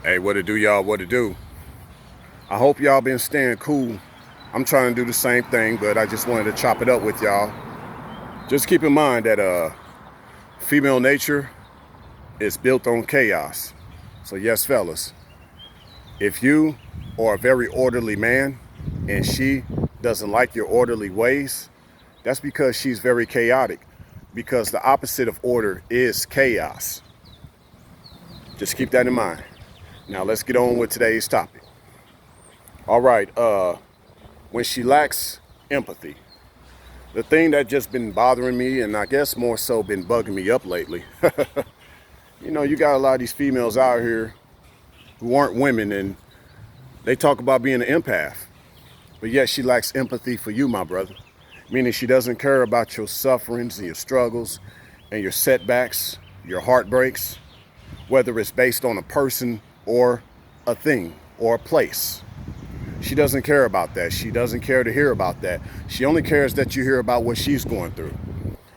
Hey, what it do, y'all? What it do? I hope y'all been staying cool. I'm trying to do the same thing, but I just wanted to chop it up with y'all. Just keep in mind that female nature is built on chaos. So yes, fellas, if you are a very orderly man and she doesn't like your orderly ways, that's because she's very chaotic. Because the opposite of order is chaos. Just keep that in mind. Now let's get on with today's topic. All right, when she lacks empathy, the thing that just been bothering me, and I guess more so been bugging me up lately, you got a lot of these females out here who aren't women, and they talk about being an empath, but yet she lacks empathy for you, my brother. Meaning she doesn't care about your sufferings and your struggles and your setbacks, your heartbreaks, whether it's based on a person or a thing or a place. She doesn't care about that. She doesn't care to hear about that. She only cares that you hear about what she's going through.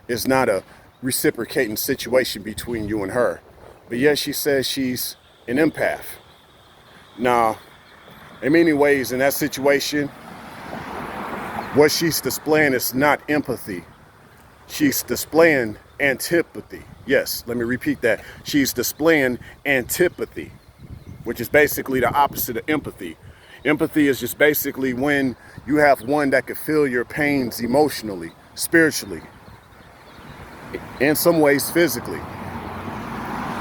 It's not a reciprocating situation between you and her. But yet she says she's an empath. Now, in many ways in that situation, what she's displaying is not empathy. She's displaying antipathy. Yes, let me repeat that. She's displaying antipathy, which is basically the opposite of empathy. Empathy is just basically when you have one that can feel your pains emotionally, spiritually, in some ways physically,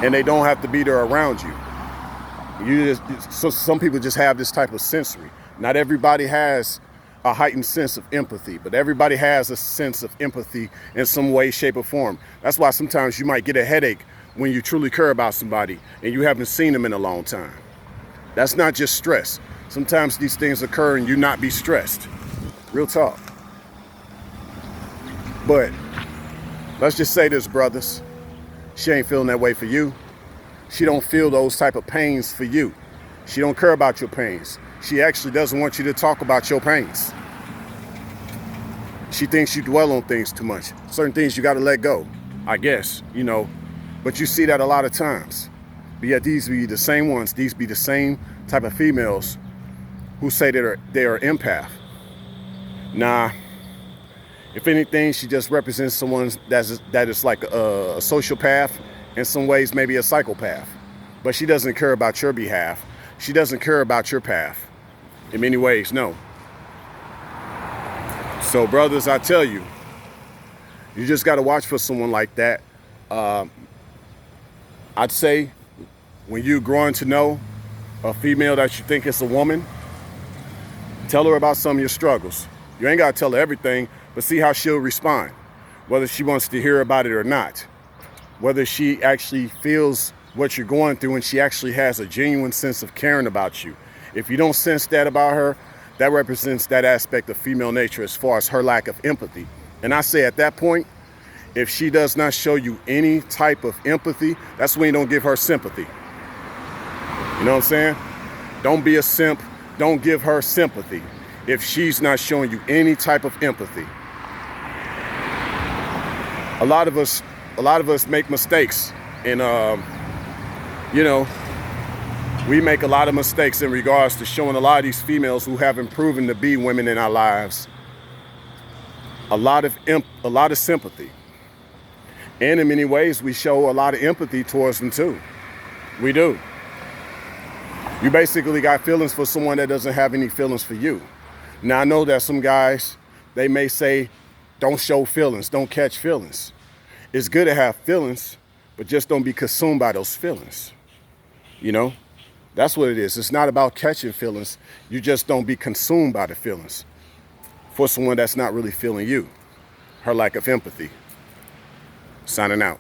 and they don't have to be there around you. So some people just have this type of sensory. Not everybody has a heightened sense of empathy, but everybody has a sense of empathy in some way, shape, or form. That's why sometimes you might get a headache when you truly care about somebody and you haven't seen them in a long time. That's not just stress. Sometimes these things occur and you not be stressed. Real talk. But let's just say this, brothers. She ain't feeling that way for you. She don't feel those type of pains for you. She don't care about your pains. She actually doesn't want you to talk about your pains. She thinks you dwell on things too much. Certain things you got to let go, I guess, But you see that a lot of times. But yet these be the same ones. These be the same type of females who say that they are empath. Nah, if anything, she just represents someone that is like a sociopath, in some ways maybe a psychopath. But she doesn't care about your behalf. She doesn't care about your path. In many ways, no. So brothers, I tell you, you just got to watch for someone like that. I'd say when you're growing to know a female that you think is a woman, tell her about some of your struggles. You ain't got to tell her everything, but see how she'll respond. Whether she wants to hear about it or not. Whether she actually feels what you're going through and she actually has a genuine sense of caring about you. If you don't sense that about her, that represents that aspect of female nature as far as her lack of empathy. And I say at that point, if she does not show you any type of empathy, that's when you don't give her sympathy. You know what I'm saying? Don't be a simp. Don't give her sympathy if she's not showing you any type of empathy. A lot of us make mistakes, and we make a lot of mistakes in regards to showing a lot of these females who haven't proven to be women in our lives a lot of sympathy. And in many ways, we show a lot of empathy towards them too. We do. You basically got feelings for someone that doesn't have any feelings for you. Now, I know that some guys, they may say, don't show feelings, don't catch feelings. It's good to have feelings, but just don't be consumed by those feelings. That's what it is. It's not about catching feelings. You just don't be consumed by the feelings for someone that's not really feeling you. Her lack of empathy. Signing out.